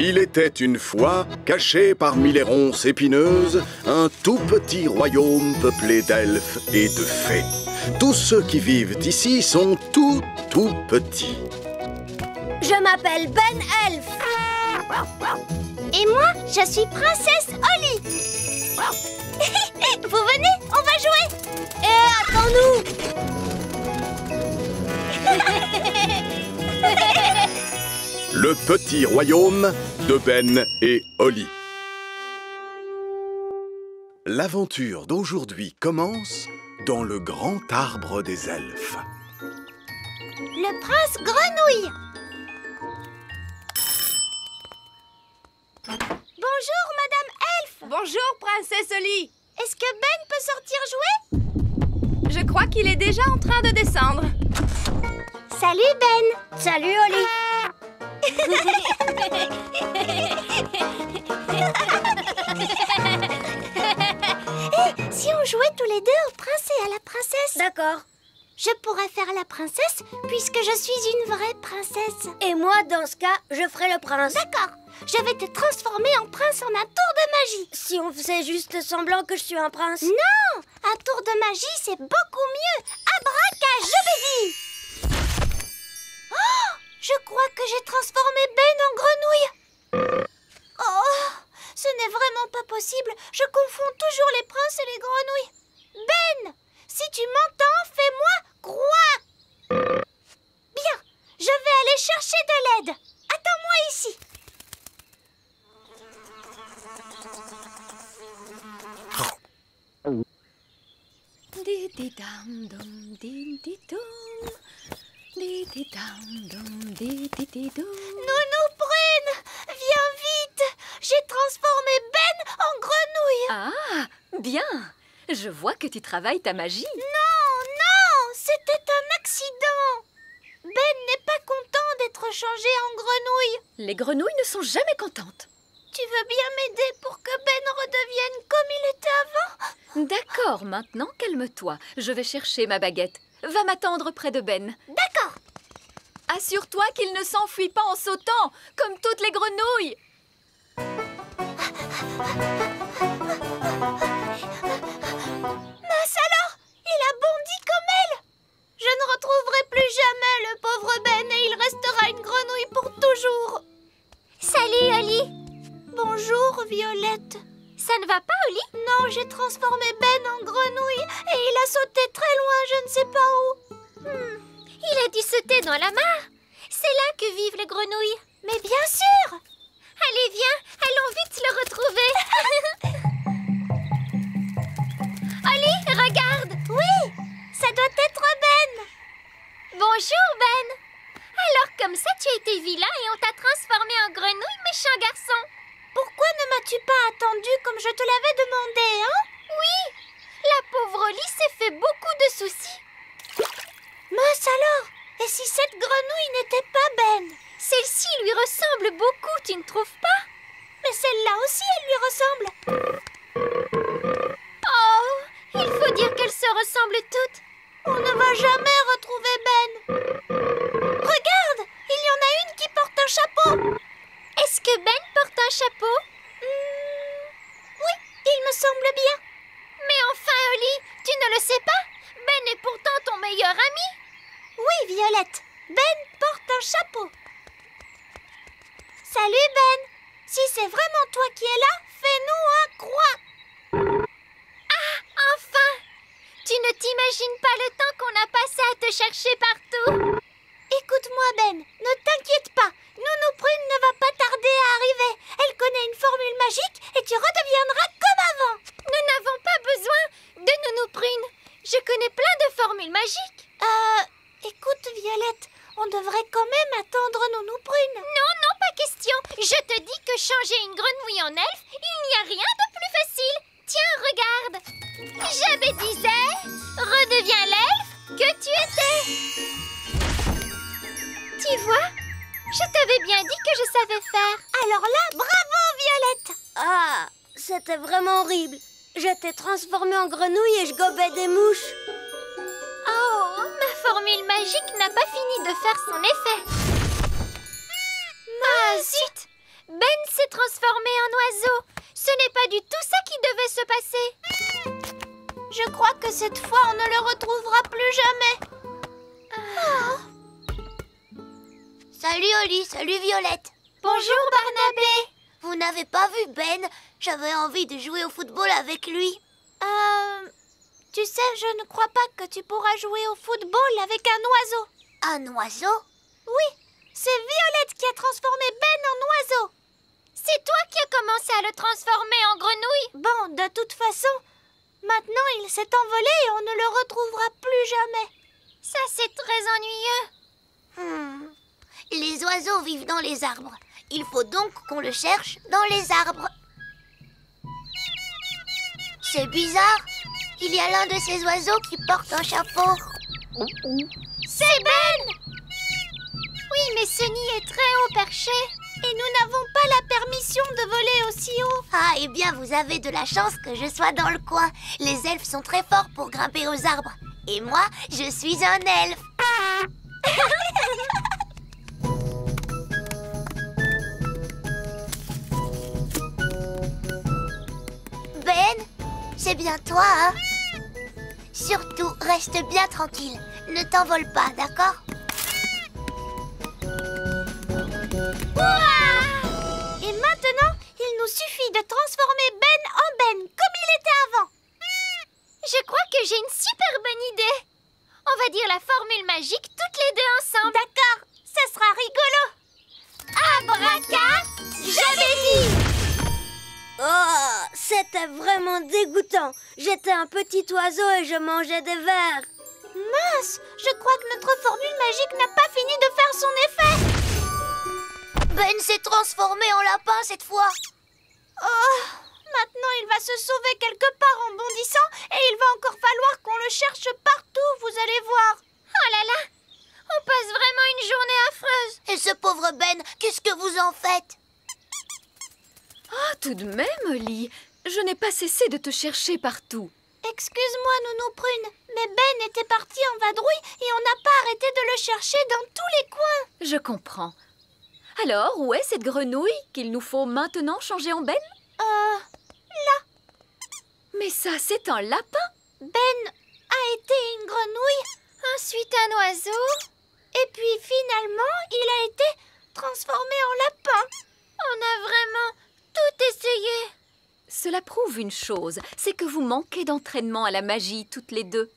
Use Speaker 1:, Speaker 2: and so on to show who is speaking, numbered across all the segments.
Speaker 1: Il était une fois, caché parmi les ronces épineuses, un tout petit royaume peuplé d'elfes et de fées. Tous ceux qui vivent ici sont tout petits.
Speaker 2: Je m'appelle Ben Elf.
Speaker 3: Et moi, je suis princesse Holly. Vous venez, on va jouer.
Speaker 2: Attends-nous.
Speaker 1: Le petit royaume de Ben et Holly. L'aventure d'aujourd'hui commence dans le grand arbre des elfes.
Speaker 3: Le prince Grenouille. Bonjour, Madame Elf.
Speaker 4: Bonjour, princesse Holly.
Speaker 3: Est-ce que Ben peut sortir jouer?
Speaker 4: Je crois qu'il est déjà en train de descendre.
Speaker 3: Salut, Ben.
Speaker 2: Salut, Holly.
Speaker 3: Si on jouait tous les deux au prince et à la princesse?
Speaker 2: D'accord.
Speaker 3: Je pourrais faire la princesse puisque je suis une vraie princesse.
Speaker 2: Et moi, dans ce cas, je ferai le prince.
Speaker 3: D'accord. Je vais te transformer en prince en un tour de magie.
Speaker 2: Si on faisait juste semblant que je suis un prince.
Speaker 3: Non! Un tour de magie, c'est beaucoup mieux. Abracajobédi! Oh! Je crois que j'ai transformé Ben en grenouille. Oh! Ce n'est vraiment pas possible. Je confonds toujours les princes et les grenouilles. Ben! Si tu m'entends, fais-moi croire. Bien, je vais aller chercher de l'aide. Attends-moi ici. Nounou Prune, viens vite. J'ai transformé Ben en grenouille.
Speaker 5: Ah, bien. Je vois que tu travailles ta magie.
Speaker 3: Non, c'était un accident. Ben n'est pas content d'être changé en grenouille.
Speaker 5: Les grenouilles ne sont jamais contentes.
Speaker 3: Tu veux bien m'aider pour que Ben redevienne comme il était avant?
Speaker 5: D'accord, maintenant calme-toi. Je vais chercher ma baguette. Va m'attendre près de Ben.
Speaker 3: D'accord.
Speaker 5: Assure-toi qu'il ne s'enfuit pas en sautant, comme toutes les grenouilles.
Speaker 3: Mince alors, il a bondi comme elle. Je ne retrouverai plus jamais le pauvre Ben et il restera une grenouille pour toujours. Salut, Holly. Bonjour, Violette. Ça ne va pas, Holly? Non, j'ai transformé Ben en grenouille et il a sauté très loin, je ne sais pas où. Il a dû sauter dans la mare. C'est là que vivent les grenouilles. Mais bien sûr. Allez, viens, allons vite le retrouver. Holly, regarde. Oui, ça doit être Ben. Bonjour, Ben. Alors, comme ça, tu as été vilain et on t'a transformé en grenouille, méchant garçon. Pourquoi ne m'as-tu pas attendu comme je te l'avais demandé, hein? Oui, la pauvre Holly s'est fait beaucoup de soucis. Mince alors, et si cette grenouille n'était pas Ben? Celle-ci lui ressemble beaucoup, tu ne trouves pas? Mais celle-là aussi, elle lui ressemble. Oh, il faut dire qu'elles se ressemblent toutes. On ne va jamais retrouver Ben. Regarde, il y en a une qui porte un chapeau. Est-ce que Ben porte un chapeau? Oui, il me semble bien. Mais enfin, Holly, tu ne le sais pas? Ben est pourtant ton meilleur ami. Oui, Violette, Ben porte un chapeau. Salut, Ben. Si c'est vraiment toi qui es là, fais-nous un croix. Ah, enfin! Tu ne t'imagines pas le temps qu'on a passé à te chercher partout. Écoute-moi, Ben, ne t'inquiète pas. Nounou Prune ne va pas tarder à arriver. Elle connaît une formule magique et tu redeviendras comme avant. Nous n'avons pas besoin de Nounou Prune. Je connais plein de formules magiques. Écoute, Violette, on devrait quand même attendre Nounou Prune. Non, non, pas question. Je te dis que changer une grenouille en elfe, il n'y a rien de plus facile. Tiens, regarde. Je me disais, redeviens l'elfe que tu étais. Tu vois, je t'avais bien dit que je savais faire. Alors là, bravo, Violette.
Speaker 2: Ah, c'était vraiment horrible. J'étais transformée en grenouille et je gobais des mouches.
Speaker 3: Oh, ma formule magique n'a pas fini de faire son effet. Ah, zut! Ben s'est transformé en oiseau. Ce n'est pas du tout ça qui devait se passer. Je crois que cette fois, on ne le retrouvera plus jamais.
Speaker 2: Salut Oli, salut Violette.
Speaker 3: Bonjour Barnabé.
Speaker 2: Vous n'avez pas vu Ben? J'avais envie de jouer au football avec lui.
Speaker 3: Tu sais, je ne crois pas que tu pourras jouer au football avec un oiseau.
Speaker 2: Un oiseau?
Speaker 3: Oui, c'est Violette qui a transformé Ben en oiseau. C'est toi qui as commencé à le transformer en grenouille. Bon, de toute façon, maintenant il s'est envolé et on ne le retrouvera plus jamais. Ça, c'est très ennuyeux.
Speaker 2: Les oiseaux vivent dans les arbres. Il faut donc qu'on le cherche dans les arbres. C'est bizarre. Il y a l'un de ces oiseaux qui porte un chapeau.
Speaker 3: C'est Ben! Oui, mais ce nid est très haut perché. Et nous n'avons pas la permission de voler aussi haut.
Speaker 2: Ah, eh bien, vous avez de la chance que je sois dans le coin. Les elfes sont très forts pour grimper aux arbres. Et moi, je suis un elfe. Ben, c'est bien toi, hein? Surtout, reste bien tranquille. Ne t'envole pas, d'accord?
Speaker 3: Et maintenant, il nous suffit de transformer Ben en Ben, comme il était avant. Je crois que j'ai une super bonne idée. On va dire la formule magique toutes les deux ensemble. D'accord, ça sera rigolo. Abracadabra!
Speaker 2: Oh, c'était vraiment dégoûtant. J'étais un petit oiseau et je mangeais des vers.
Speaker 3: Mince, je crois que notre formule magique n'a pas fini de faire son effet.
Speaker 2: Ben s'est transformé en lapin cette fois.
Speaker 3: Oh, maintenant il va se sauver quelque part en bondissant et il va encore falloir qu'on le cherche partout, vous allez voir. Oh là là, on passe vraiment une journée affreuse.
Speaker 2: Et ce pauvre Ben, qu'est-ce que vous en faites?
Speaker 5: Ah, tout de même, Oli, je n'ai pas cessé de te chercher partout.
Speaker 3: Excuse-moi, Nounou Prune, mais Ben était parti en vadrouille et on n'a pas arrêté de le chercher dans tous les coins.
Speaker 5: Je comprends. Alors, où est cette grenouille qu'il nous faut maintenant changer en Ben?
Speaker 3: Là.
Speaker 5: Mais ça, c'est un lapin.
Speaker 3: Ben a été une grenouille, ensuite un oiseau, et puis finalement, il a été transformé en lapin. On a vraiment tout essayé.
Speaker 5: Cela prouve une chose, c'est que vous manquez d'entraînement à la magie toutes les deux.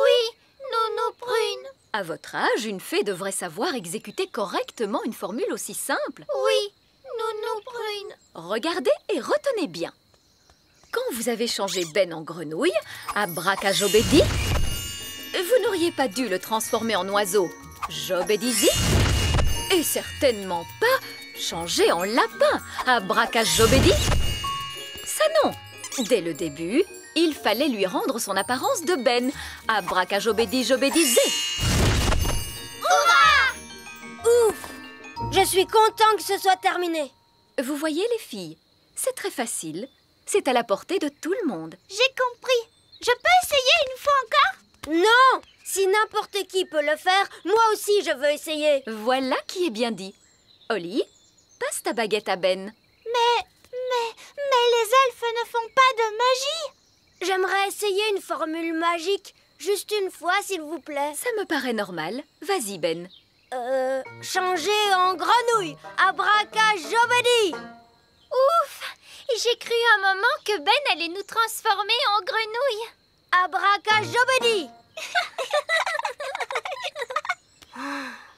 Speaker 3: Oui, Nounou Prune.
Speaker 5: À votre âge, une fée devrait savoir exécuter correctement une formule aussi simple.
Speaker 3: Oui, Nounou Prune.
Speaker 5: Regardez et retenez bien. Quand vous avez changé Ben en grenouille, abracajobédi, vous n'auriez pas dû le transformer en oiseau, jobédizi, et certainement pas changer en lapin, abracajobédi. Ça non. Dès le début, il fallait lui rendre son apparence de Ben, abracajobédi jobédizé.
Speaker 2: Ouf! Je suis content que ce soit terminé.
Speaker 5: Vous voyez les filles, c'est très facile. C'est à la portée de tout le monde.
Speaker 3: J'ai compris. Je peux essayer une fois encore?
Speaker 2: Non! Si n'importe qui peut le faire, moi aussi je veux essayer.
Speaker 5: Voilà qui est bien dit. Oli, passe ta baguette à Ben.
Speaker 3: Mais les elfes ne font pas de magie.
Speaker 2: J'aimerais essayer une formule magique. Juste une fois, s'il vous plaît.
Speaker 5: Ça me paraît normal. Vas-y, Ben.
Speaker 2: Changer en grenouille. Abracajobédi.
Speaker 3: Ouf! J'ai cru un moment que Ben allait nous transformer en grenouille.
Speaker 2: Abracajobédi.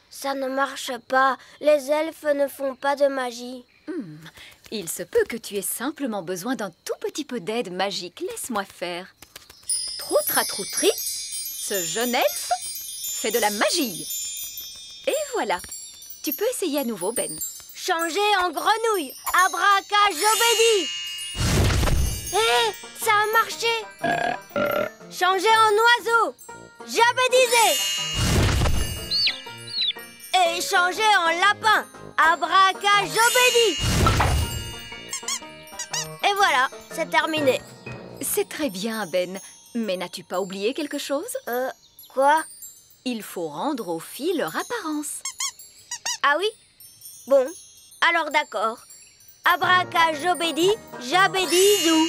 Speaker 2: Ça ne marche pas. Les elfes ne font pas de magie.
Speaker 5: Il se peut que tu aies simplement besoin d'un tout petit peu d'aide magique. Laisse-moi faire. Troutratroutri, ce jeune elfe fait de la magie. Et voilà. Tu peux essayer à nouveau, Ben.
Speaker 2: Changer en grenouille. Abracajobédi. Hé, ça a marché. Changer en oiseau. Jabédisé. Et changer en lapin. Abracajobédi. Et voilà, c'est terminé.
Speaker 5: C'est très bien, Ben. Mais n'as-tu pas oublié quelque chose?
Speaker 2: Quoi?
Speaker 5: Il faut rendre aux filles leur apparence.
Speaker 2: Ah oui? Bon, alors d'accord.
Speaker 6: Abracajobédi, jabédizou.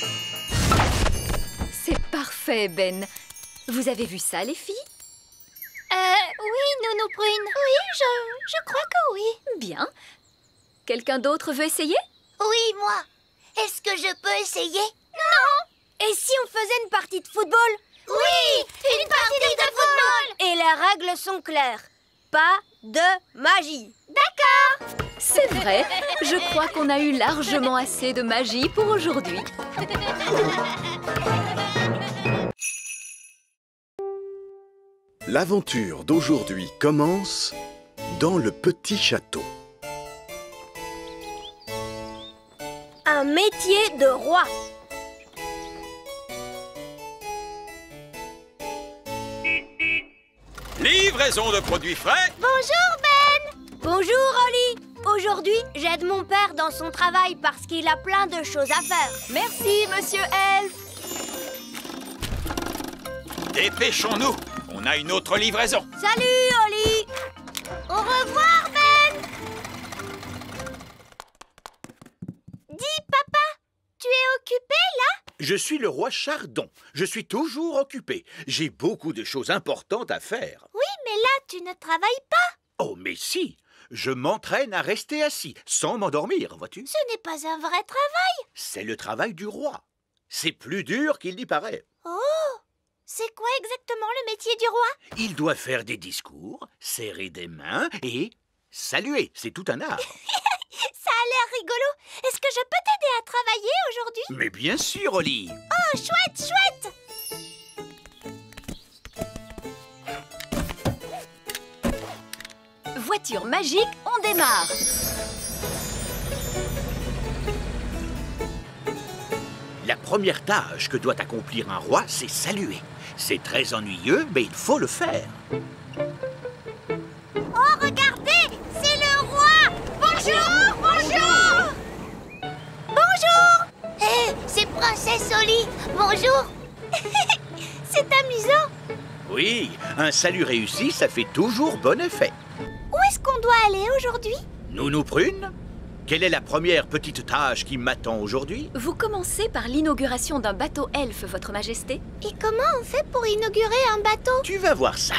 Speaker 5: C'est parfait, Ben. Vous avez vu ça, les filles?
Speaker 3: Oui, Nounou Prune. Oui, je crois que oui.
Speaker 5: Bien. Quelqu'un d'autre veut essayer?
Speaker 2: Oui, moi. Est-ce que je peux essayer?
Speaker 6: Et si on faisait une partie de football?
Speaker 2: Oui, une partie de football.
Speaker 6: Et les règles sont claires. Pas de magie.
Speaker 5: C'est vrai. Je crois qu'on a eu largement assez de magie pour aujourd'hui.
Speaker 1: L'aventure d'aujourd'hui commence dans le petit château.
Speaker 6: Un métier de roi.
Speaker 7: Livraison de produits frais.
Speaker 6: Bonjour Ben. Bonjour Oli. Aujourd'hui, j'aide mon père dans son travail parce qu'il a plein de choses à faire.
Speaker 5: Merci, Monsieur Elf.
Speaker 7: Dépêchons-nous. On a une autre livraison.
Speaker 6: Salut Oli. Au revoir Ben.
Speaker 3: Dis, papa, tu es occupé là?
Speaker 8: Je suis le roi Chardon. Je suis toujours occupé. J'ai beaucoup de choses importantes à faire.
Speaker 3: Oui, mais là, tu ne travailles pas.
Speaker 8: Oh, mais si! Je m'entraîne à rester assis, sans m'endormir, vois-tu?
Speaker 3: Ce n'est pas un vrai travail.
Speaker 8: C'est le travail du roi. C'est plus dur qu'il n'y paraît.
Speaker 3: Oh, c'est quoi exactement le métier du roi?
Speaker 8: Il doit faire des discours, serrer des mains et saluer. C'est tout un art.
Speaker 3: Ça a l'air rigolo. Est-ce que je peux t'aider à travailler aujourd'hui?
Speaker 8: Mais bien sûr, Oli.
Speaker 3: Oh, chouette, chouette.
Speaker 5: Voiture magique, on démarre.
Speaker 8: La première tâche que doit accomplir un roi, c'est saluer. C'est très ennuyeux, mais il faut le faire.
Speaker 3: Oh, regardez, c'est le roi. Bonjour, bonjour. Bonjour.
Speaker 2: Hé, c'est Princesse Oli. Bonjour.
Speaker 3: C'est amusant.
Speaker 8: Oui, un salut réussi, ça fait toujours bon effet.
Speaker 3: Où est-ce qu'on doit aller aujourd'hui?
Speaker 8: Nounou Prune, quelle est la première petite tâche qui m'attend aujourd'hui?
Speaker 5: Vous commencez par l'inauguration d'un bateau elfe, Votre Majesté.
Speaker 3: Et comment on fait pour inaugurer un bateau?
Speaker 8: Tu vas voir ça.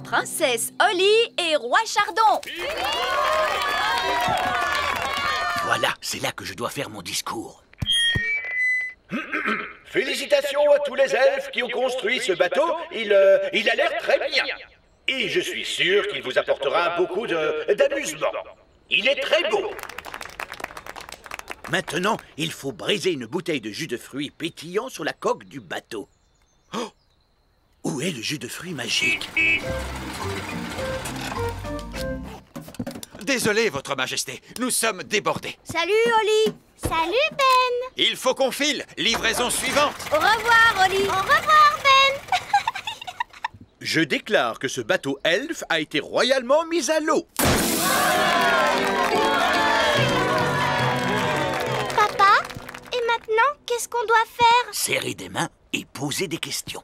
Speaker 5: Princesse Oli et Roi Chardon.
Speaker 8: Voilà, c'est là que je dois faire mon discours.
Speaker 9: Félicitations à tous les elfes qui ont construit ce bateau. Il a l'air très bien. Et je suis sûr qu'il vous apportera beaucoup d'amusement. Il est très beau.
Speaker 8: Maintenant, il faut briser une bouteille de jus de fruits pétillant sur la coque du bateau. Oh! Où est le jus de fruits magique?
Speaker 7: Désolé, Votre Majesté. Nous sommes débordés.
Speaker 6: Salut Oli.
Speaker 3: Salut, Ben.
Speaker 7: Il faut qu'on file. Livraison suivante.
Speaker 6: Au revoir Oli.
Speaker 3: Au revoir, Ben.
Speaker 8: Je déclare que ce bateau elfe a été royalement mis à l'eau.
Speaker 3: Papa, et maintenant, qu'est-ce qu'on doit faire?
Speaker 8: Serrer des mains et poser des questions.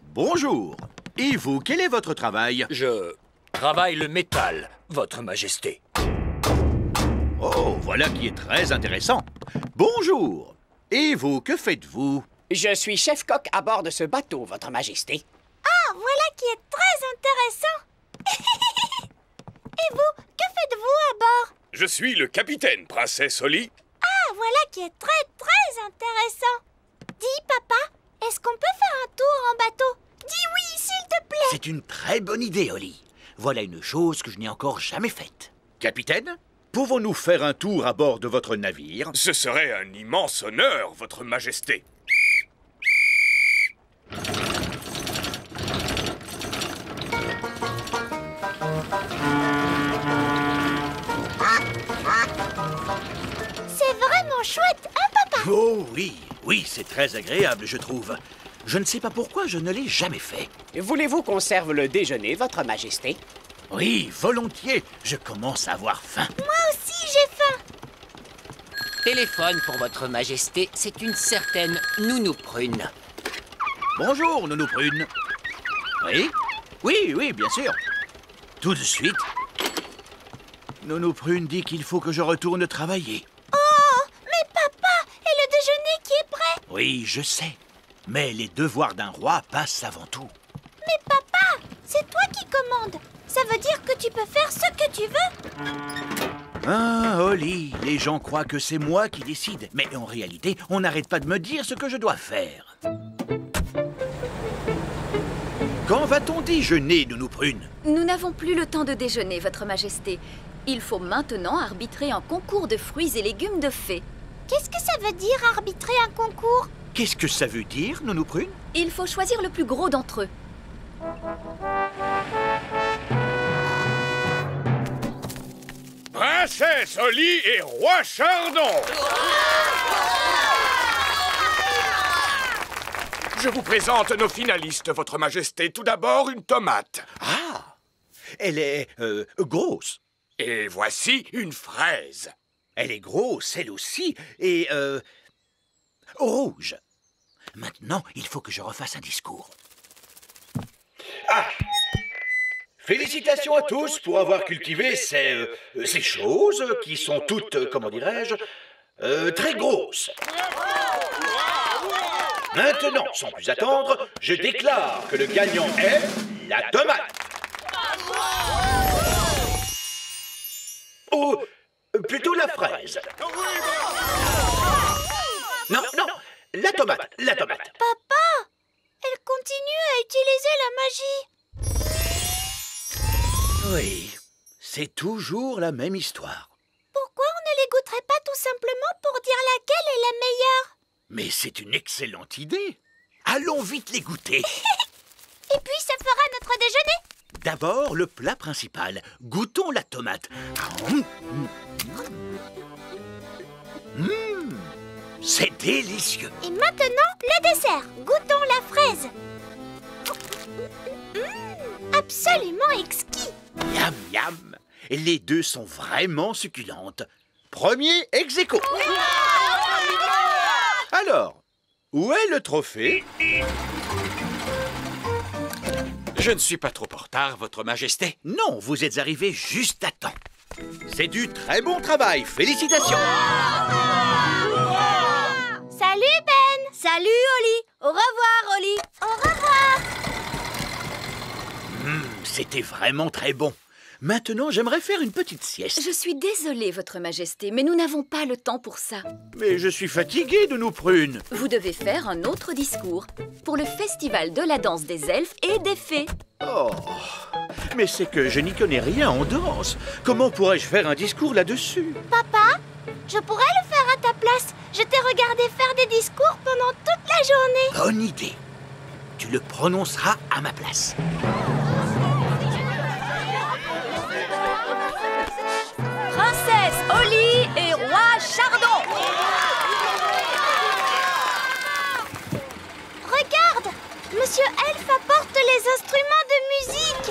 Speaker 8: Bonjour. Et vous, quel est votre travail?
Speaker 9: Je travaille le métal, Votre Majesté.
Speaker 8: Oh, voilà qui est très intéressant. Bonjour. Et vous, que faites-vous?
Speaker 10: Je suis chef-coq à bord de ce bateau, Votre Majesté.
Speaker 3: Ah, voilà qui est très intéressant. Et vous, que faites-vous à bord?
Speaker 9: Je suis le capitaine, Princesse Oli.
Speaker 3: Ah, voilà qui est très intéressant. Dis, papa, est-ce qu'on peut faire un tour en bateau? Dis oui, s'il te plaît.
Speaker 8: C'est une très bonne idée, Oli. Voilà une chose que je n'ai encore jamais faite. Capitaine, pouvons-nous faire un tour à bord de votre navire?
Speaker 9: Ce serait un immense honneur, Votre Majesté.
Speaker 3: C'est vraiment chouette, hein, papa?
Speaker 8: Oh oui, oui, c'est très agréable, je trouve. Je ne sais pas pourquoi je ne l'ai jamais fait.
Speaker 10: Voulez-vous qu'on serve le déjeuner, Votre Majesté?
Speaker 8: Oui, volontiers. Je commence à avoir faim.
Speaker 3: Moi aussi, j'ai faim.
Speaker 11: Téléphone pour Votre Majesté, c'est une certaine Nounou Prune.
Speaker 8: Bonjour, Nounou Prune. Oui? Oui, oui, bien sûr. Tout de suite. Nounou Prune dit qu'il faut que je retourne travailler.
Speaker 3: Oh, mais papa, et le déjeuner qui est prêt?
Speaker 8: Oui, je sais. Mais les devoirs d'un roi passent avant tout.
Speaker 3: Mais papa, c'est toi qui commandes. Ça veut dire que tu peux faire ce que tu veux.
Speaker 8: Ah, Holly, les gens croient que c'est moi qui décide. Mais en réalité, on n'arrête pas de me dire ce que je dois faire. Quand va-t-on déjeuner, Nounou Prune?
Speaker 5: Nous n'avons plus le temps de déjeuner, Votre Majesté. Il faut maintenant arbitrer un concours de fruits et légumes de fées.
Speaker 3: Qu'est-ce que ça veut dire arbitrer un concours?
Speaker 8: Qu'est-ce que ça veut dire, Nounou Prune?
Speaker 5: Il faut choisir le plus gros d'entre eux.
Speaker 12: Princesse Holly et roi Chardon. Je vous présente nos finalistes, Votre Majesté. Tout d'abord, une tomate.
Speaker 8: Ah, elle est grosse.
Speaker 12: Et voici une fraise.
Speaker 8: Elle est grosse, elle aussi, et rouge. Maintenant, il faut que je refasse un discours.
Speaker 9: Ah! Félicitations à tous pour avoir cultivé ces choses qui sont toutes, comment dirais-je, très grosses. Maintenant, sans plus attendre, je déclare que le gagnant est la tomate. Ou plutôt la fraise. Non, non, la tomate, la tomate.
Speaker 3: Papa, elle continue à utiliser la magie.
Speaker 8: Oui, c'est toujours la même histoire.
Speaker 3: Pourquoi on ne les goûterait pas tout simplement pour dire laquelle est la meilleure?
Speaker 8: Mais c'est une excellente idée. Allons vite les goûter.
Speaker 3: Et puis ça fera notre déjeuner.
Speaker 8: D'abord, le plat principal. Goûtons la tomate. C'est délicieux.
Speaker 3: Et maintenant, le dessert. Goûtons la fraise. Absolument exquis.
Speaker 8: Miam, miam. Les deux sont vraiment succulentes. Premier ex aequo. Alors, où est le trophée?
Speaker 7: Je ne suis pas trop en retard, Votre Majesté.
Speaker 8: Non, vous êtes arrivé juste à temps. C'est du très bon travail. Félicitations.
Speaker 3: Salut Ben.
Speaker 6: Salut Holly. Au revoir Holly.
Speaker 3: Au revoir.
Speaker 8: C'était vraiment très bon. Maintenant, j'aimerais faire une petite sieste.
Speaker 5: Je suis désolée, Votre Majesté, mais nous n'avons pas le temps pour ça.
Speaker 8: Mais je suis fatigué de nos prunes.
Speaker 5: Vous devez faire un autre discours pour le festival de la danse des elfes et des fées.
Speaker 8: Oh, mais c'est que je n'y connais rien en danse. Comment pourrais-je faire un discours là-dessus?
Speaker 3: Papa, je pourrais le faire à ta place. Je t'ai regardé faire des discours pendant toute la journée.
Speaker 8: Bonne idée. Tu le prononceras à ma place.
Speaker 5: Princesse Holly et roi Chardon.
Speaker 3: Regarde, Monsieur Elfe apporte les instruments de musique.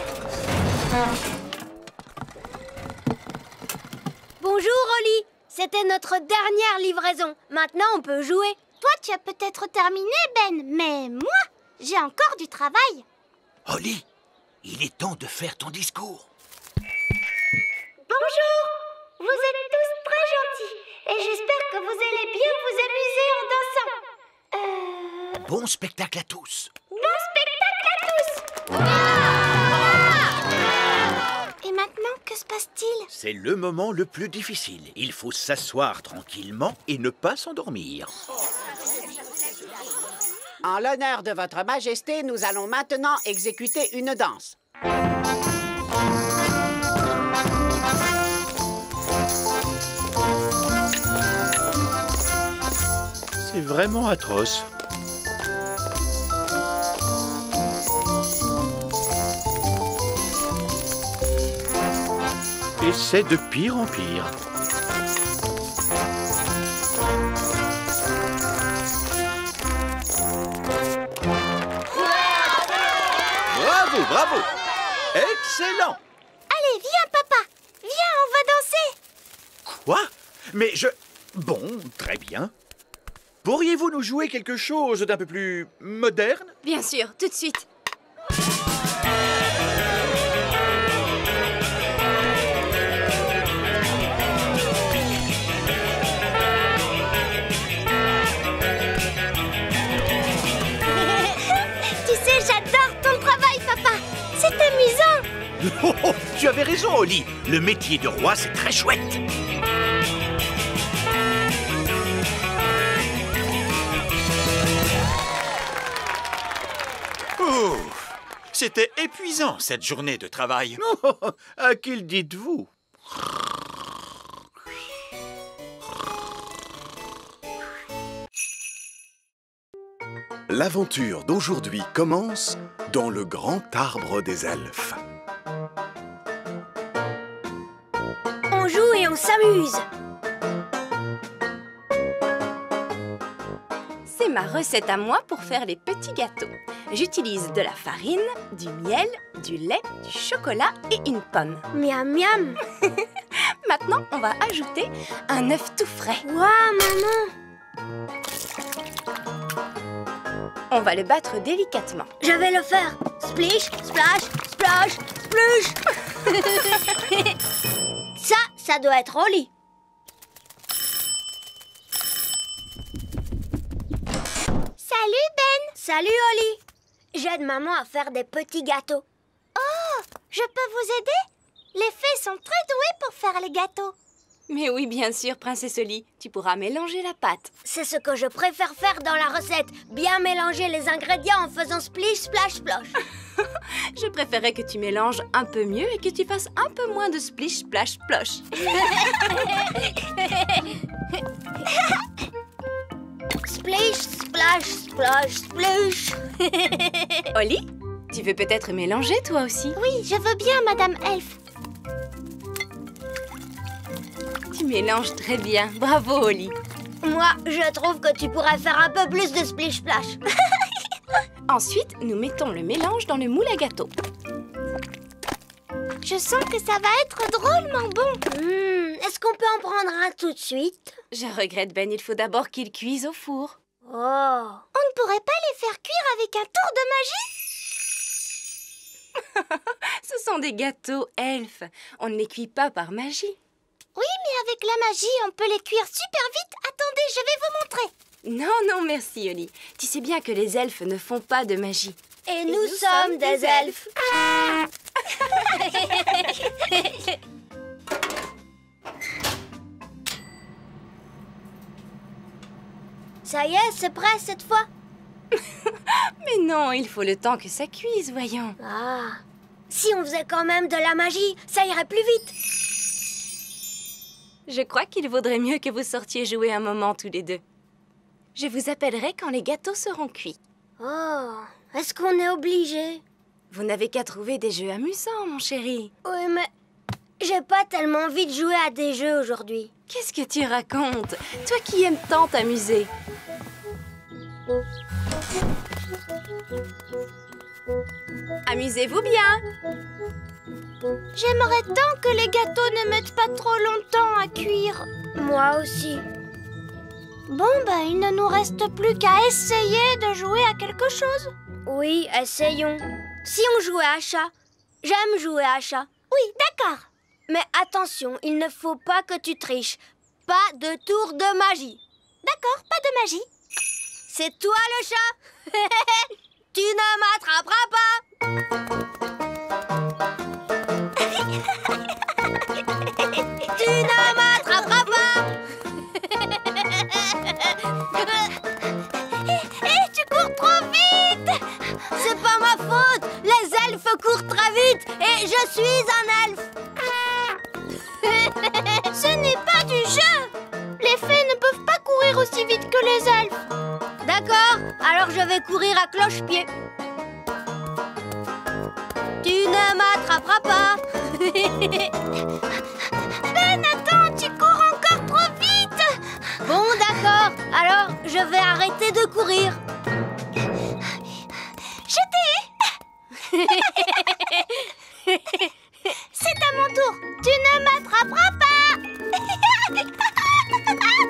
Speaker 6: Bonjour Holly. C'était notre dernière livraison. Maintenant, on peut jouer.
Speaker 3: Toi, tu as peut-être terminé, Ben, mais moi, j'ai encore du travail.
Speaker 8: Holly, il est temps de faire ton discours.
Speaker 3: Bonjour. Vous êtes tous très gentils et j'espère que vous allez bien vous amuser en dansant.
Speaker 8: Bon spectacle à tous.
Speaker 3: Bon spectacle à tous. Et maintenant, que se passe-t-il?
Speaker 8: C'est le moment le plus difficile. Il faut s'asseoir tranquillement et ne pas s'endormir.
Speaker 10: En l'honneur de Votre Majesté, nous allons maintenant exécuter une danse.
Speaker 8: C'est vraiment atroce. Et c'est de pire en pire. Bravo, bravo! Excellent!
Speaker 3: Allez, viens, papa. Viens, on va danser.
Speaker 8: Quoi? Mais je... Bon, très bien. Pourriez-vous nous jouer quelque chose d'un peu plus moderne?
Speaker 4: Bien sûr, tout de suite.
Speaker 8: Oh, oh, tu avais raison, Oli. Le métier de roi, c'est très chouette.
Speaker 7: Oh, c'était épuisant, cette journée de travail.
Speaker 8: Oh, à qui le dites-vous?
Speaker 1: L'aventure d'aujourd'hui commence dans le grand arbre des elfes.
Speaker 6: On joue et on s'amuse.
Speaker 4: C'est ma recette à moi pour faire les petits gâteaux. J'utilise de la farine, du miel, du lait, du chocolat et une pomme.
Speaker 6: Miam miam.
Speaker 4: Maintenant, on va ajouter un œuf tout frais.
Speaker 6: Waouh, maman!
Speaker 4: On va le battre délicatement.
Speaker 6: Je vais le faire. Splish, splash, splash, splush. Ça doit être Oli.
Speaker 2: Salut, Ben!
Speaker 6: Salut, Oli. J'aide maman à faire des petits gâteaux.
Speaker 2: Oh, je peux vous aider? Les fées sont très douées pour faire les gâteaux.
Speaker 4: Mais oui, bien sûr, princesse Oli. Tu pourras mélanger la pâte.
Speaker 6: C'est ce que je préfère faire dans la recette. Bien mélanger les ingrédients en faisant splish, splash, splosh.
Speaker 4: Je préférais que tu mélanges un peu mieux et que tu fasses un peu moins de splish, splash, splosh.
Speaker 6: Splish, splash, splosh, splush.
Speaker 4: Oli, tu veux peut-être mélanger toi aussi?
Speaker 2: Oui, je veux bien, Madame Elfe.
Speaker 4: Tu mélanges très bien. Bravo, Oli.
Speaker 6: Moi, je trouve que tu pourrais faire un peu plus de splish, splash.
Speaker 4: Ensuite, nous mettons le mélange dans le moule à gâteau.
Speaker 2: Je sens que ça va être drôlement bon.
Speaker 6: Est-ce qu'on peut en prendre un tout de suite?
Speaker 4: Je regrette, Ben. Il faut d'abord qu'il cuise au four.
Speaker 6: Oh.
Speaker 2: On ne pourrait pas les faire cuire avec un tour de magie?
Speaker 4: Ce sont des gâteaux elfes. On ne les cuit pas par magie.
Speaker 2: Oui, mais avec la magie, on peut les cuire super vite. Attendez, je vais vous montrer.
Speaker 4: Non, non, merci, Oli. Tu sais bien que les elfes ne font pas de magie.
Speaker 6: Et nous sommes des elfes. Ça y est, c'est prêt cette fois?
Speaker 4: Mais non, il faut le temps que ça cuise, voyons.
Speaker 6: Ah, si on faisait quand même de la magie, ça irait plus vite.
Speaker 4: Je crois qu'il vaudrait mieux que vous sortiez jouer un moment tous les deux. Je vous appellerai quand les gâteaux seront cuits.
Speaker 6: Oh, est-ce qu'on est obligé?
Speaker 4: Vous n'avez qu'à trouver des jeux amusants, mon chéri.
Speaker 6: Oui, mais j'ai pas tellement envie de jouer à des jeux aujourd'hui.
Speaker 4: Qu'est-ce que tu racontes? Toi qui aimes tant t'amuser. Amusez-vous bien.
Speaker 2: J'aimerais tant que les gâteaux ne mettent pas trop longtemps à cuire.
Speaker 6: Moi aussi.
Speaker 2: Bon, ben, il ne nous reste plus qu'à essayer de jouer à quelque chose.
Speaker 6: Oui, essayons. Si on jouait à chat, j'aime jouer à chat.
Speaker 2: Oui, d'accord.
Speaker 6: Mais attention, il ne faut pas que tu triches. Pas de tour de magie.
Speaker 2: D'accord, pas de magie.
Speaker 6: C'est toi le chat. Tu ne m'attraperas pas. Tu ne m'attraperas pas.
Speaker 2: Hé, tu cours trop vite.
Speaker 6: C'est pas ma faute. Les elfes courent très vite et je suis un elfe.
Speaker 2: Ce n'est pas du jeu. Les fées ne peuvent pas courir aussi vite que les elfes.
Speaker 6: D'accord, alors je vais courir à cloche-pied. Tu ne m'attraperas pas.
Speaker 2: Ben, attends, tu cours encore trop vite.
Speaker 6: Bon, d'accord, alors je vais arrêter de courir.
Speaker 2: Je t'ai. C'est à mon tour. Tu ne m'attraperas pas.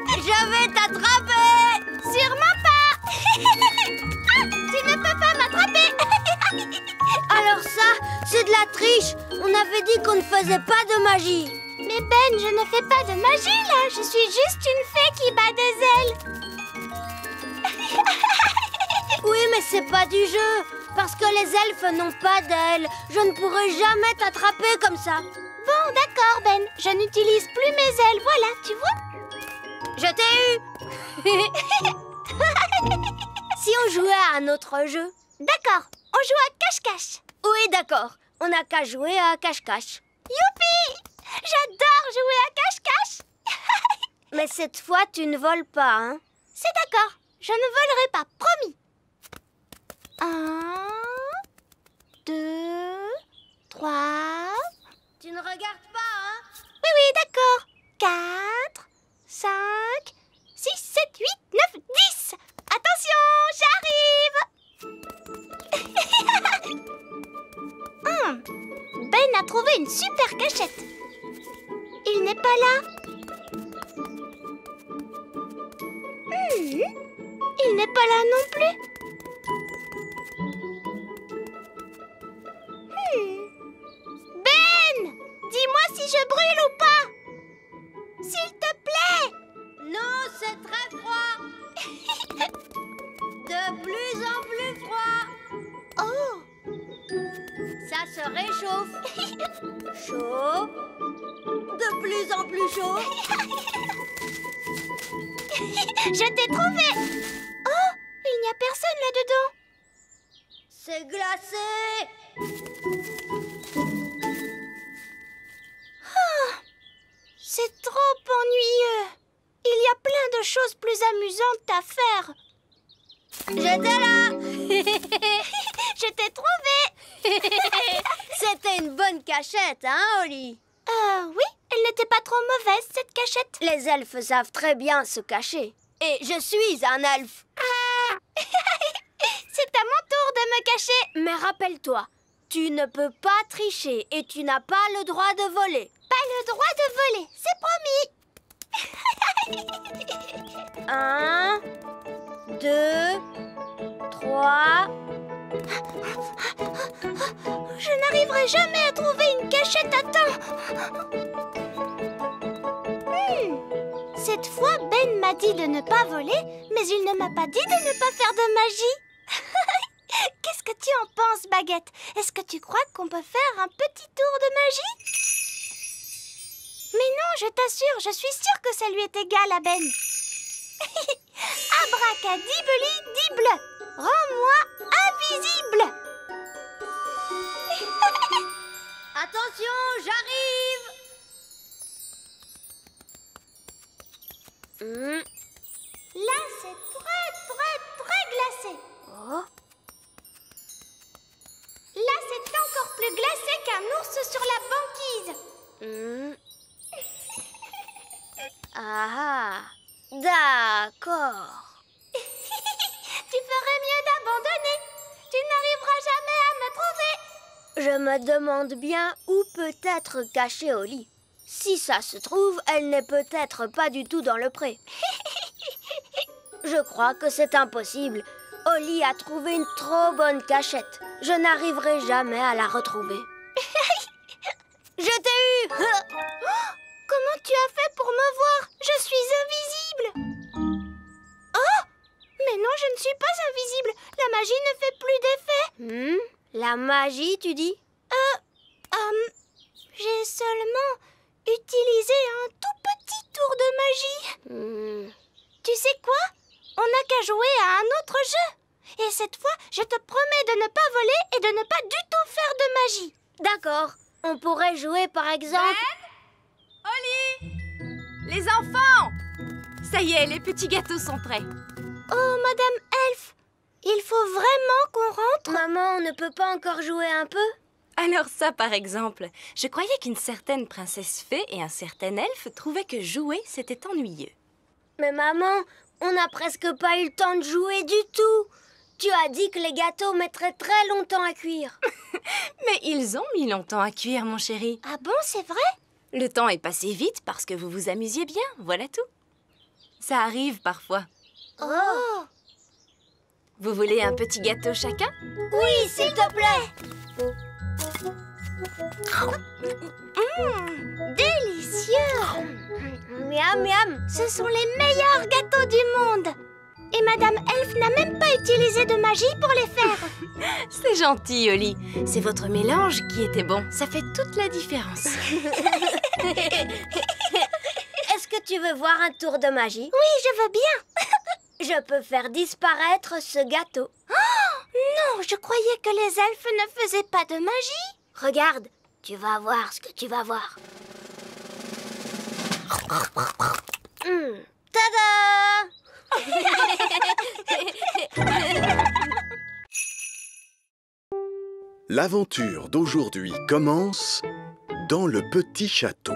Speaker 6: Je vais t'attraper.
Speaker 2: Sûrement pas. Tu ne peux pas m'attraper.
Speaker 6: Alors ça, c'est de la triche. On avait dit qu'on ne faisait pas de magie.
Speaker 2: Mais Ben, je ne fais pas de magie là. Je suis juste une fée qui bat des ailes.
Speaker 6: Oui, mais c'est pas du jeu. Parce que les elfes n'ont pas d'ailes. Je ne pourrai jamais t'attraper comme ça.
Speaker 3: Bon, d'accord, Ben. Je n'utilise plus mes ailes, voilà, tu vois?
Speaker 6: Je t'ai eu. Si on jouait à un autre jeu?
Speaker 3: D'accord, on joue à cache-cache.
Speaker 6: Oui, d'accord. On n'a qu'à jouer à cache-cache.
Speaker 3: Youpi! J'adore jouer à cache-cache.
Speaker 6: Mais cette fois, tu ne voles pas, hein?
Speaker 3: C'est d'accord, je ne volerai pas, promis. 1, 2, 3...
Speaker 6: Tu ne regardes pas, hein?
Speaker 3: Oui, oui, d'accord. 4, 5, 6, 7, 8, 9, 10. Attention, j'arrive. Ben a trouvé une super cachette. Il n'est pas là. Il n'est pas là non plus. Ben, dis-moi si je brûle ou pas. S'il te plaît.
Speaker 6: Non, c'est très froid. De plus en plus froid.
Speaker 3: Oh.
Speaker 6: Ça se réchauffe. Chaud. De plus en plus chaud.
Speaker 3: Je t'ai trouvé. Oh, il n'y a personne là-dedans.
Speaker 6: C'est glacé.
Speaker 3: Oh, c'est trop ennuyeux. Il y a plein de choses plus amusantes à faire.
Speaker 6: J'étais là.
Speaker 3: Je t'ai trouvé.
Speaker 6: C'était une bonne cachette, hein, Oli?
Speaker 3: Oui, elle n'était pas trop mauvaise, cette cachette.
Speaker 6: Les elfes savent très bien se cacher. Et je suis un elfe.
Speaker 3: C'est à mon tour de me cacher.
Speaker 6: Mais rappelle-toi, tu ne peux pas tricher et tu n'as pas le droit de voler.
Speaker 3: Pas le droit de voler, c'est promis.
Speaker 6: 1, 2, 3...
Speaker 3: Je n'arriverai jamais à trouver une cachette à temps. Cette fois, Ben m'a dit de ne pas voler, mais il ne m'a pas dit de ne pas faire de magie. Qu'est-ce que tu en penses, Baguette? Est-ce que tu crois qu'on peut faire un petit tour de magie? Mais non, je t'assure, je suis sûre que ça lui est égal à Ben. Abracadibli-dible, rends-moi invisible.
Speaker 6: Attention, j'arrive.
Speaker 3: Là, c'est très glacé.
Speaker 6: Oh.
Speaker 3: Là, c'est encore plus glacé qu'un ours sur la banquise.
Speaker 6: Ah, d'accord.
Speaker 3: Tu ferais mieux d'abandonner. Tu n'arriveras jamais à me trouver.
Speaker 6: Je me demande bien où peut être cachée Oli. Si ça se trouve, elle n'est peut-être pas du tout dans le pré. Je crois que c'est impossible. Oli a trouvé une trop bonne cachette. Je n'arriverai jamais à la retrouver. Je t'ai eu.
Speaker 3: Comment tu as fait pour me voir? Je suis invisible. Oh! Mais non, je ne suis pas invisible. La magie ne fait plus d'effet.
Speaker 6: La magie, tu dis?
Speaker 3: J'ai seulement utilisé un tout petit tour de magie. Tu sais quoi? On n'a qu'à jouer à un autre jeu. Et cette fois, je te promets de ne pas voler et de ne pas du tout faire de magie.
Speaker 6: D'accord. On pourrait jouer par exemple...
Speaker 4: Ben? Oli! Les enfants! Ça y est, les petits gâteaux sont prêts.
Speaker 3: Oh, Madame Elfe, il faut vraiment qu'on rentre?
Speaker 6: Maman, on ne peut pas encore jouer un peu?
Speaker 4: Alors ça, par exemple, je croyais qu'une certaine princesse fée et un certain elfe trouvaient que jouer, c'était ennuyeux.
Speaker 6: Mais maman, on n'a presque pas eu le temps de jouer du tout. Tu as dit que les gâteaux mettraient très longtemps à cuire.
Speaker 4: Mais ils ont mis longtemps à cuire, mon chéri.
Speaker 3: Ah bon, c'est vrai?
Speaker 4: Le temps est passé vite parce que vous vous amusiez bien, voilà tout. Ça arrive parfois.
Speaker 3: Oh!
Speaker 4: Vous voulez un petit gâteau chacun?
Speaker 6: Oui, s'il te plaît.
Speaker 3: Délicieux!
Speaker 6: Miam, miam.
Speaker 3: Ce sont les meilleurs gâteaux du monde. Et Madame Elf n'a même pas utilisé de magie pour les faire.
Speaker 4: C'est gentil, Oli. C'est votre mélange qui était bon. Ça fait toute la différence.
Speaker 6: Est-ce que tu veux voir un tour de magie?
Speaker 3: Oui, je veux bien.
Speaker 6: Je peux faire disparaître ce gâteau.
Speaker 3: Oh, non, je croyais que les elfes ne faisaient pas de magie.
Speaker 6: Regarde, tu vas voir ce que tu vas voir. Tada!
Speaker 1: L'aventure d'aujourd'hui commence dans le petit château.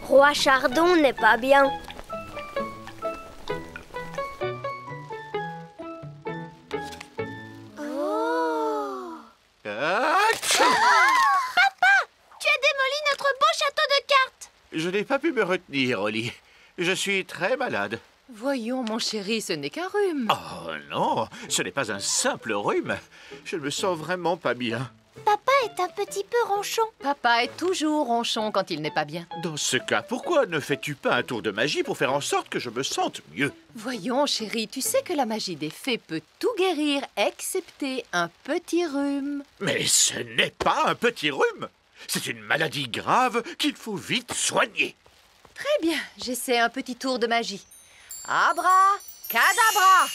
Speaker 6: Roi Chardon n'est pas bien.
Speaker 3: Oh!
Speaker 8: Papa,
Speaker 3: tu as démoli notre beau château de cartes.
Speaker 8: je n'ai pas pu me retenir, Oli. Je suis très malade.
Speaker 5: Voyons, mon chéri, ce n'est qu'un rhume.
Speaker 8: Oh non, ce n'est pas un simple rhume. Je ne me sens vraiment pas bien.
Speaker 3: Papa est un petit peu ronchon.
Speaker 5: Papa est toujours ronchon quand il n'est pas bien.
Speaker 8: Dans ce cas, pourquoi ne fais-tu pas un tour de magie pour faire en sorte que je me sente mieux?
Speaker 5: Voyons, chéri, tu sais que la magie des fées peut tout guérir, excepté un petit rhume.
Speaker 8: Mais ce n'est pas un petit rhume. C'est une maladie grave qu'il faut vite soigner.
Speaker 5: Très bien, j'essaie un petit tour de magie. Abra, cadabra.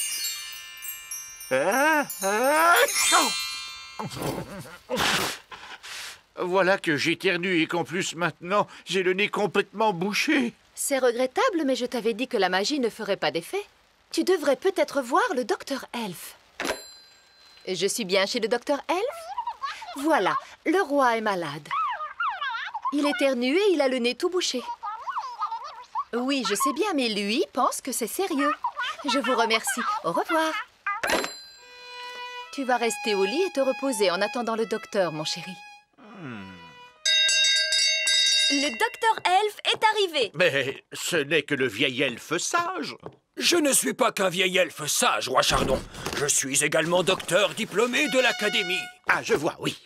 Speaker 8: Voilà que j'éternue et qu'en plus maintenant, j'ai le nez complètement bouché.
Speaker 5: C'est regrettable, mais je t'avais dit que la magie ne ferait pas d'effet. Tu devrais peut-être voir le docteur Elf. Je suis bien chez le docteur Elf? Voilà, le roi est malade. Il éternue et il a le nez tout bouché. Oui, je sais bien, mais lui pense que c'est sérieux. Je vous remercie. Au revoir. Tu vas rester au lit et te reposer en attendant le docteur, mon chéri.
Speaker 4: Le docteur Elf est arrivé.
Speaker 8: Mais ce n'est que le vieil elfe sage.
Speaker 13: Je ne suis pas qu'un vieil elfe sage, roi Chardon. Je suis également docteur diplômé de l'académie.
Speaker 8: Ah, je vois, oui.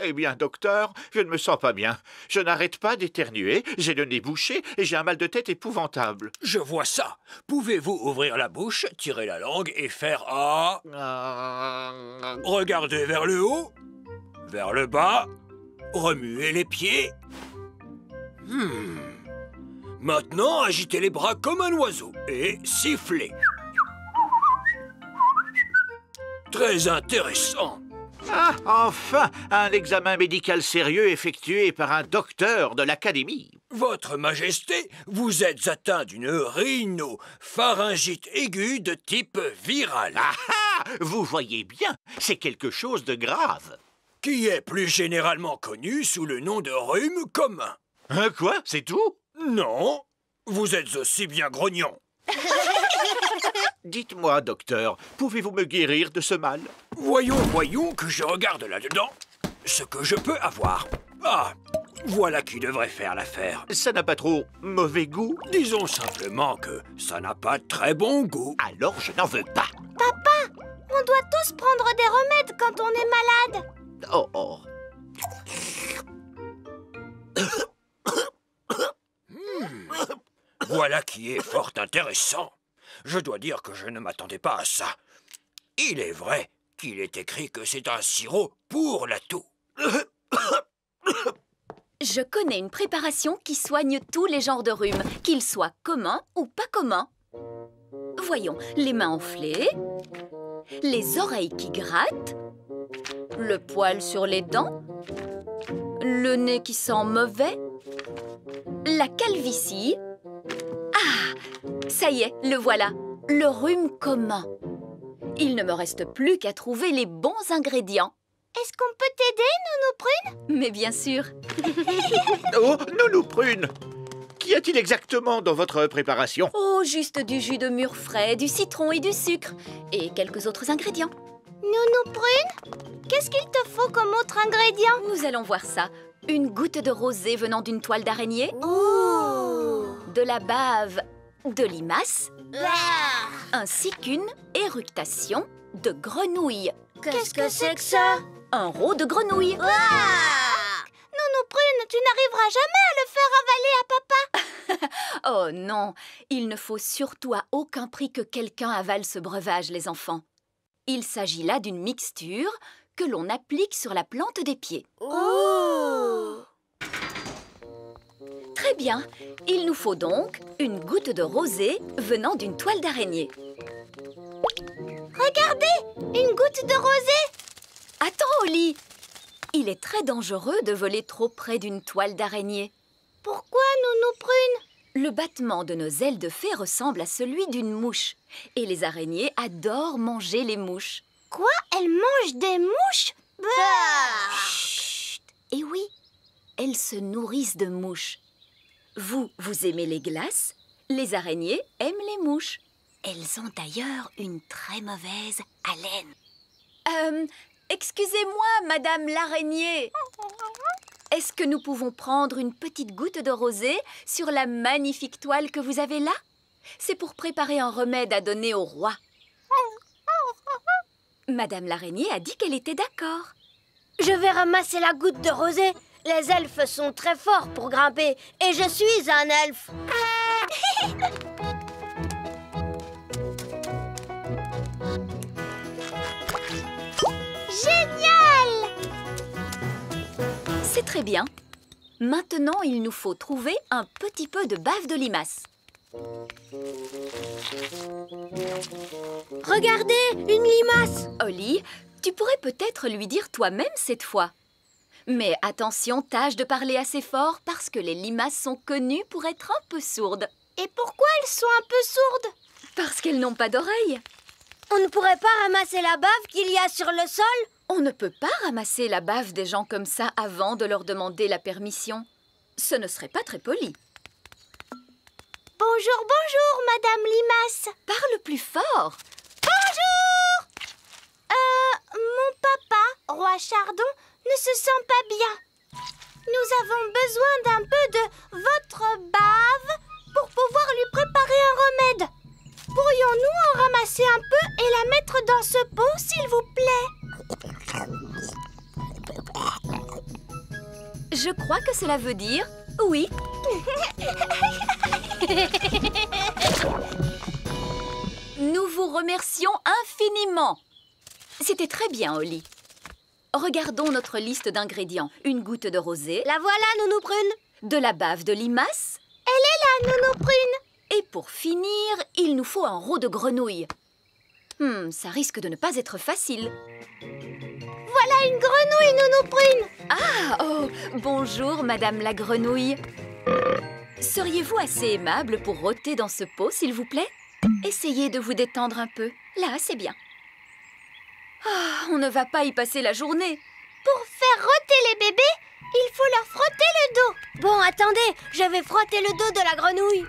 Speaker 8: Eh bien, docteur, je ne me sens pas bien. Je n'arrête pas d'éternuer, j'ai le nez bouché et j'ai un mal de tête épouvantable.
Speaker 13: Je vois ça. Pouvez-vous ouvrir la bouche, tirer la langue et faire A? Regardez vers le haut, vers le bas, remuez les pieds. Maintenant, agitez les bras comme un oiseau et sifflez. Très intéressant.
Speaker 8: Ah, enfin, un examen médical sérieux effectué par un docteur de l'académie.
Speaker 13: Votre Majesté, vous êtes atteint d'une rhinopharyngite aiguë de type viral.
Speaker 8: Ah ah, vous voyez bien, c'est quelque chose de grave.
Speaker 13: Qui est plus généralement connu sous le nom de rhume commun.
Speaker 8: Quoi? C'est tout?
Speaker 13: Non, vous êtes aussi bien grognon.
Speaker 8: Dites-moi, docteur, pouvez-vous me guérir de ce mal?
Speaker 13: Voyons que je regarde là-dedans ce que je peux avoir. Ah, voilà qui devrait faire l'affaire.
Speaker 8: Ça n'a pas trop mauvais goût?
Speaker 13: Disons simplement que ça n'a pas très bon goût.
Speaker 8: Alors je n'en veux pas.
Speaker 3: Papa, on doit tous prendre des remèdes quand on est malade.
Speaker 8: Oh.
Speaker 13: Voilà qui est fort intéressant. Je dois dire que je ne m'attendais pas à ça. Il est vrai qu'il est écrit que c'est un sirop pour la toux.
Speaker 5: Je connais une préparation qui soigne tous les genres de rhume, qu'ils soient communs ou pas communs. Voyons, les mains enflées, les oreilles qui grattent, le poil sur les dents, le nez qui sent mauvais, la calvitie. Ah, ça y est, le voilà, le rhume commun. Il ne me reste plus qu'à trouver les bons ingrédients.
Speaker 3: Est-ce qu'on peut t'aider, Nounou Prune?
Speaker 5: Mais bien sûr.
Speaker 8: Oh, Nounou Prune! Qu'y a-t-il exactement dans votre préparation?
Speaker 5: Oh, juste du jus de mûre frais, du citron et du sucre. Et quelques autres ingrédients.
Speaker 3: Nounou Prune, qu'est-ce qu'il te faut comme autre ingrédient?
Speaker 5: Nous allons voir ça. Une goutte de rosée venant d'une toile d'araignée.
Speaker 3: Oh!
Speaker 5: De la bave de limace.
Speaker 3: Ah!
Speaker 5: Ainsi qu'une éructation de grenouille.
Speaker 6: Qu'est-ce que c'est que ça?
Speaker 5: Un rot de grenouille.
Speaker 3: Ah! Nounou Prune, tu n'arriveras jamais à le faire avaler à papa.
Speaker 5: Oh non, il ne faut surtout à aucun prix que quelqu'un avale ce breuvage, les enfants. Il s'agit là d'une mixture que l'on applique sur la plante des pieds.
Speaker 6: Oh!
Speaker 5: Très bien, il nous faut donc une goutte de rosée venant d'une toile d'araignée.
Speaker 3: Regardez, une goutte de rosée.
Speaker 5: Attends, Oli! Il est très dangereux de voler trop près d'une toile d'araignée.
Speaker 3: Pourquoi, Nounou Prune?
Speaker 5: Le battement de nos ailes de fée ressemble à celui d'une mouche. Et les araignées adorent manger les mouches.
Speaker 3: Quoi? Elles mangent des mouches? Bah!
Speaker 5: Chut! Et oui, elles se nourrissent de mouches. Vous aimez les glaces? Les araignées aiment les mouches. Elles ont d'ailleurs une très mauvaise haleine. Excusez-moi, Madame l'araignée. Est-ce que nous pouvons prendre une petite goutte de rosée sur la magnifique toile que vous avez là? C'est pour préparer un remède à donner au roi. Madame l'araignée a dit qu'elle était d'accord.
Speaker 6: Je vais ramasser la goutte de rosée. Les elfes sont très forts pour grimper et je suis un elfe.
Speaker 3: Génial!
Speaker 5: C'est très bien. Maintenant, il nous faut trouver un petit peu de bave de limace.
Speaker 6: Regardez, une limace!
Speaker 5: Oli, tu pourrais peut-être lui dire toi-même cette fois. Mais attention, tâche de parler assez fort parce que les limaces sont connues pour être un peu sourdes.
Speaker 3: Et pourquoi elles sont un peu sourdes?
Speaker 5: Parce qu'elles n'ont pas d'oreilles.
Speaker 6: On ne pourrait pas ramasser la bave qu'il y a sur le sol?
Speaker 5: On ne peut pas ramasser la bave des gens comme ça avant de leur demander la permission. Ce ne serait pas très poli.
Speaker 3: Bonjour, bonjour, Madame Limace.
Speaker 5: Parle plus fort.
Speaker 3: Bonjour! Mon papa, Roi Chardon, ne se sent pas bien. Nous avons besoin d'un peu de votre bave pour pouvoir lui préparer un remède. Pourrions-nous en ramasser un peu et la mettre dans ce pot, s'il vous plaît?
Speaker 5: Je crois que cela veut dire oui. Nous vous remercions infiniment. C'était très bien, Oli. Regardons notre liste d'ingrédients. Une goutte de rosée.
Speaker 6: La voilà, Nounou Prune.
Speaker 5: De la bave de limace.
Speaker 3: Elle est là, Nounou Prune.
Speaker 5: Et pour finir, il nous faut un roe de grenouille. Ça risque de ne pas être facile.
Speaker 3: Voilà une grenouille, Nounou Prune.
Speaker 5: Ah, oh, bonjour, Madame la grenouille. Seriez-vous assez aimable pour rôter dans ce pot, s'il vous plaît? Essayez de vous détendre un peu. Là, c'est bien. Ah, on ne va pas y passer la journée.
Speaker 3: Pour faire rôter les bébés, il faut leur frotter le dos.
Speaker 6: Bon, attendez, je vais frotter le dos de la grenouille.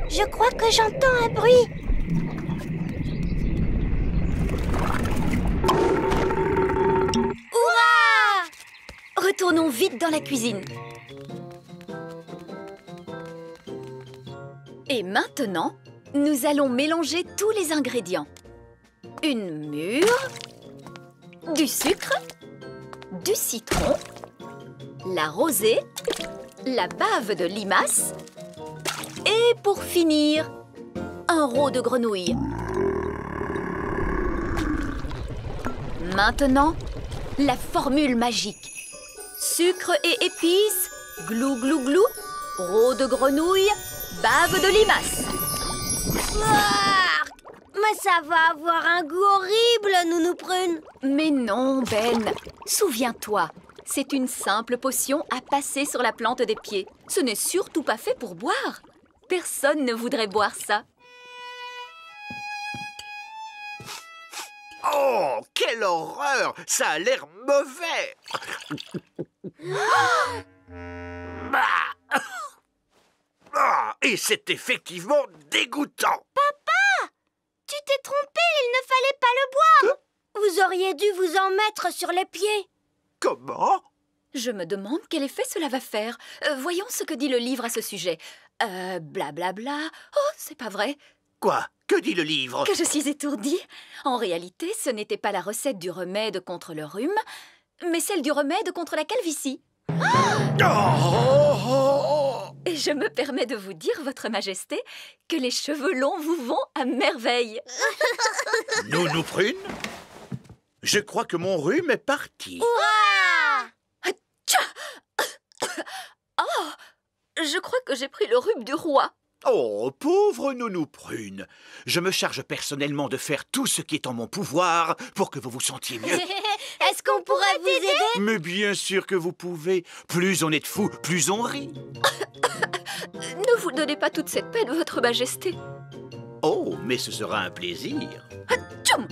Speaker 3: Je crois que j'entends un bruit.
Speaker 5: Hurrah! Retournons vite dans la cuisine. Et maintenant, nous allons mélanger tous les ingrédients. Une mûre, du sucre, du citron, la rosée, la bave de limace et pour finir, un roe de grenouille. Maintenant, la formule magique. Sucre et épices, glou glou glou, roe de grenouille, bave de limace.
Speaker 6: Mais ça va avoir un goût horrible, Nounou Prune.
Speaker 5: Mais non, Ben. Souviens-toi, c'est une simple potion à passer sur la plante des pieds. Ce n'est surtout pas fait pour boire. Personne ne voudrait boire ça.
Speaker 8: Oh, quelle horreur! Ça a l'air mauvais! Et c'est effectivement dégoûtant!
Speaker 3: Papa! Tu t'es trompé, il ne fallait pas le boire!
Speaker 6: Vous auriez dû vous en mettre sur les pieds.
Speaker 8: Comment?
Speaker 5: Je me demande quel effet cela va faire. Voyons ce que dit le livre à ce sujet. Blablabla. Oh, c'est pas vrai.
Speaker 8: Quoi? Que dit le livre?
Speaker 5: Que je suis étourdie. En réalité, ce n'était pas la recette du remède contre le rhume, mais celle du remède contre la calvitie. Et je me permets de vous dire, Votre Majesté, que les cheveux longs vous vont à merveille.
Speaker 8: Nounou Prune, je crois que mon rhume est parti.
Speaker 5: Oh, je crois que j'ai pris le rhume du roi.
Speaker 8: Oh, pauvre Nounou Prune. Je me charge personnellement de faire tout ce qui est en mon pouvoir pour que vous vous sentiez mieux.
Speaker 6: Est-ce qu'on pourrait vous aider?
Speaker 8: Mais bien sûr que vous pouvez. Plus on est de fous, plus on rit.
Speaker 5: Ne vous donnez pas toute cette peine, Votre Majesté.
Speaker 8: Oh, mais ce sera un plaisir.
Speaker 5: Tchoum!